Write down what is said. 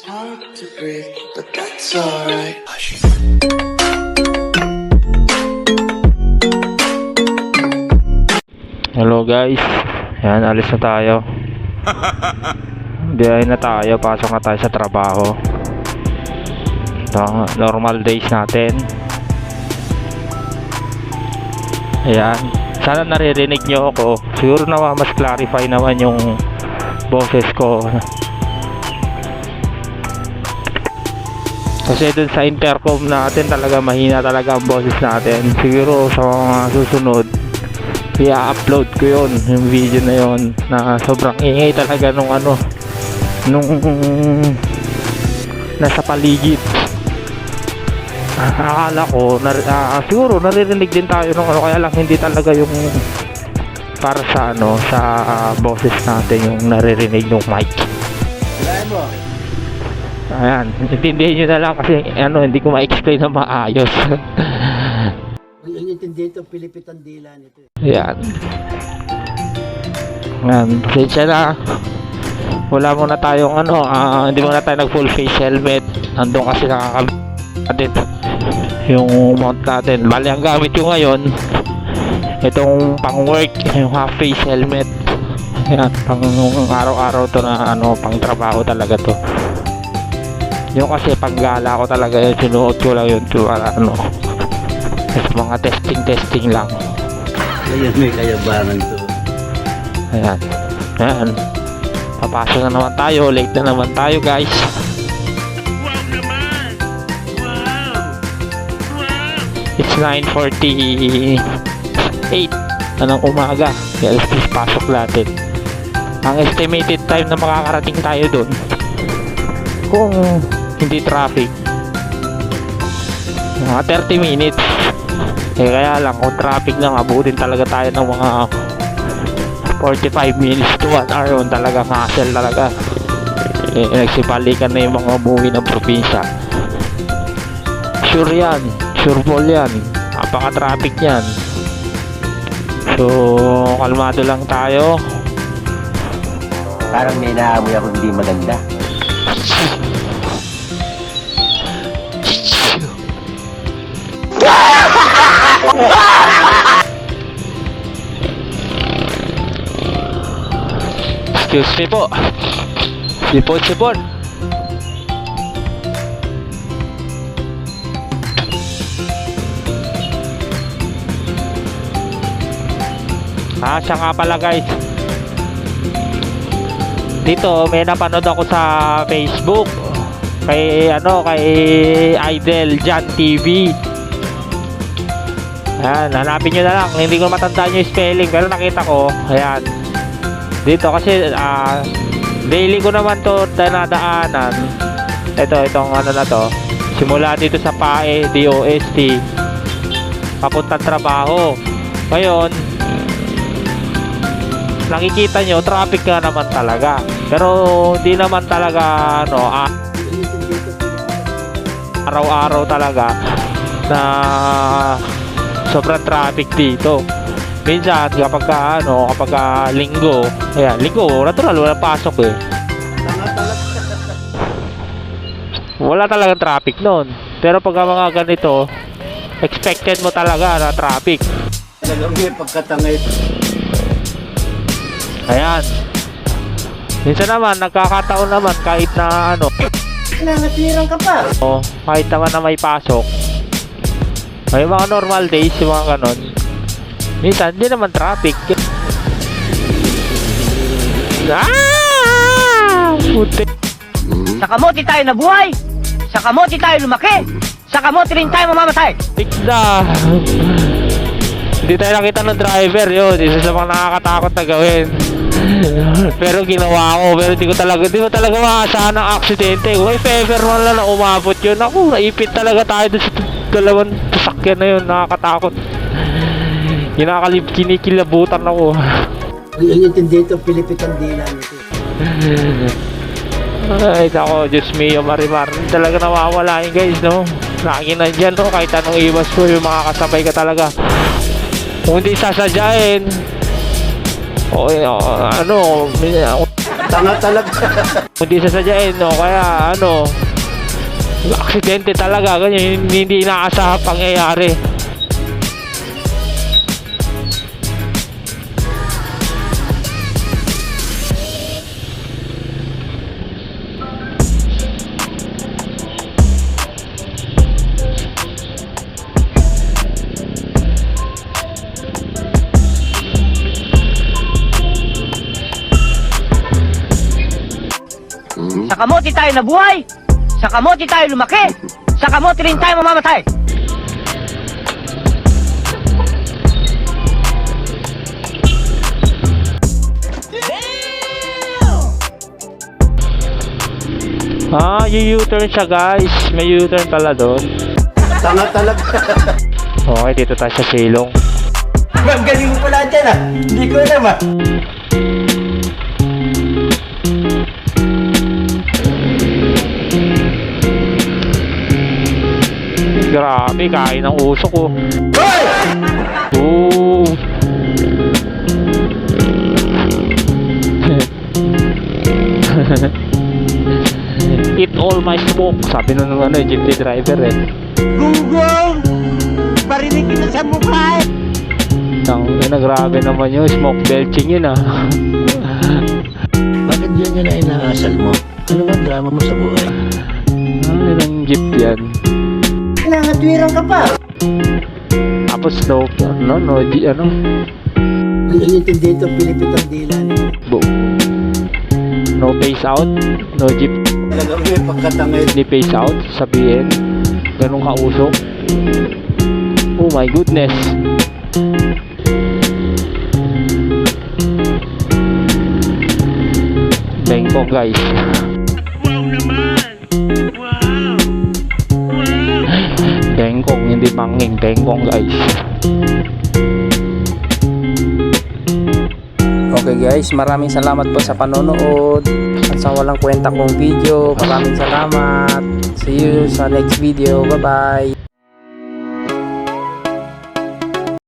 hard to breathe, but that's alright. Hello guys, yan, alis na tayo. Biyahe na tayo, pasok na tayo sa trabaho. Ito, normal days natin. Ayan, sana naririnig nyo ako. Siguro na mas clarify naman yung boses ko. Kasi dun sa intercom natin talaga mahina talaga ang boses natin. Siguro sa mga susunod i-upload ko yun, yung video na yun, na sobrang ingay talaga nung nasa paligid. Akala ko siguro naririnig din tayo nung kaya lang hindi talaga yung para sa sa boses natin yung naririnig ng mic. Ayan, intindihin nyo na lang kasi hindi ko ma-explain na maayos. Ang intindi ito, pilipitan dila nito. Ayan. Ayan, pasensya na. Wala muna tayong hindi muna tayo nag full face helmet. Andun kasi nakakabit yung mount natin. Bali ang gamit ko ngayon, itong pang work, yung half face helmet. Ayan, pang araw-araw to na pang trabaho talaga to. Yung kasi panggala ko talaga yun, sinuot ko lang yun para mga testing lang. Ngayon may kayabangan to. Ayan, ayan, papasok na naman tayo, late na naman tayo guys. Wow naman! Wow! It's 9:48 ng umaga, kaya please pasok natin. Ang estimated time na makakarating tayo dun kung hindi traffic, mga 30 minutes. Kaya lang kung traffic na, abutin talaga tayo ng mga 45 minutes to 1 hour. Yun talaga, hassle talaga. Nagsibalikan na yung mga umuwi ng probinsya. Sure yan, sure ball yan, napaka traffic yan. So kalmado lang tayo. Parang may naamoy ako hindi maganda. Excuse me po. Sipon. Siya nga pala guys. Dito may napanood ako sa Facebook kay Idol Jan TV. Ayan, hanapin nyo na lang. Hindi ko matandaan yung spelling pero nakita ko. Ayan, dito kasi daily ko naman to dinadaanan. Itong na to, simula dito sa PAE DOST papuntang trabaho. Ngayon nakikita nyo traffic nga naman talaga, pero hindi naman talaga araw-araw talaga na sobrang traffic dito. Minsan kapag linggo, ayan, linggo natural wala pasok wala talagang traffic noon. Pero pag mga ganito, expected mo talaga na traffic. Talagang may pagkatangay. Ayan, minsan naman nagkakataon naman kahit na Nangatirang ka pa. kahit naman na may pasok, may mga normal days, yung mga ganon, minsan hindi naman traffic. Puti. Sa kamote tayo nabuhay, sa kamote tayo lumaki, sa kamote rin tayo mamamatay. Tigda. Hindi tayo nakita ng driver, yun isa sa mga nakakatakot na gawin. Pero ginawa ko, pero di mo talaga maasahan ng aksidente. Kung if ever man lang na umabot yun, ako naipit talaga tayo dun sa dalawang sasakyan na yun. Nakakatakot, kinikilabutan ako. Ang intindi ito, pilipitan dila nito. Ay nako, Diyos mio marimar, talaga nawawala yun guys, no? Lagi nandyan, no? Kahit anong iwas ko, yung mga kasabay ka talaga, kung hindi sasadyain Tanga talaga. Hindi sasadyain, no? Kaya ano, aksidente talaga, ganyan, hindi inaasahang pangyayari. Sa kamote tayo nabuhay, sa kamote tayo lumaki, sa kamote rin tayo mamamatay. Yung U-turn siya guys. May U-turn pala doon. Tanga talaga. Okay, dito tayo sa silong. Ang galing mo pala dyan ah. Hindi ko alam ah. Grabe, kain ng usok ko. Ooh. Eat all my smoke. Sabi nung ano, jeepney driver eh. Gunggong! Barinig kita sa mukha eh! Grabe naman yun. Smoke belching yun ah. Bakit yan yun na inaasal mo? Ano ba drama mo sa buhay? Ano ng jeep yan? Nangatwiran ka pa! Tapos no, ano? Ang inintindi ito, pilipit ang dila niya. No face out, no jeep, Talagang may pagkatangay. ni face out, sabihin. Ganun kausok. Oh my goodness. Bengkok guys. Wow naman! Wow! Wow! Bengkok, hindi manging. Bengkok guys. Okay guys, maraming salamat po sa panonood at sa walang kwenta kong video. Maraming salamat. See you sa next video. Bye bye.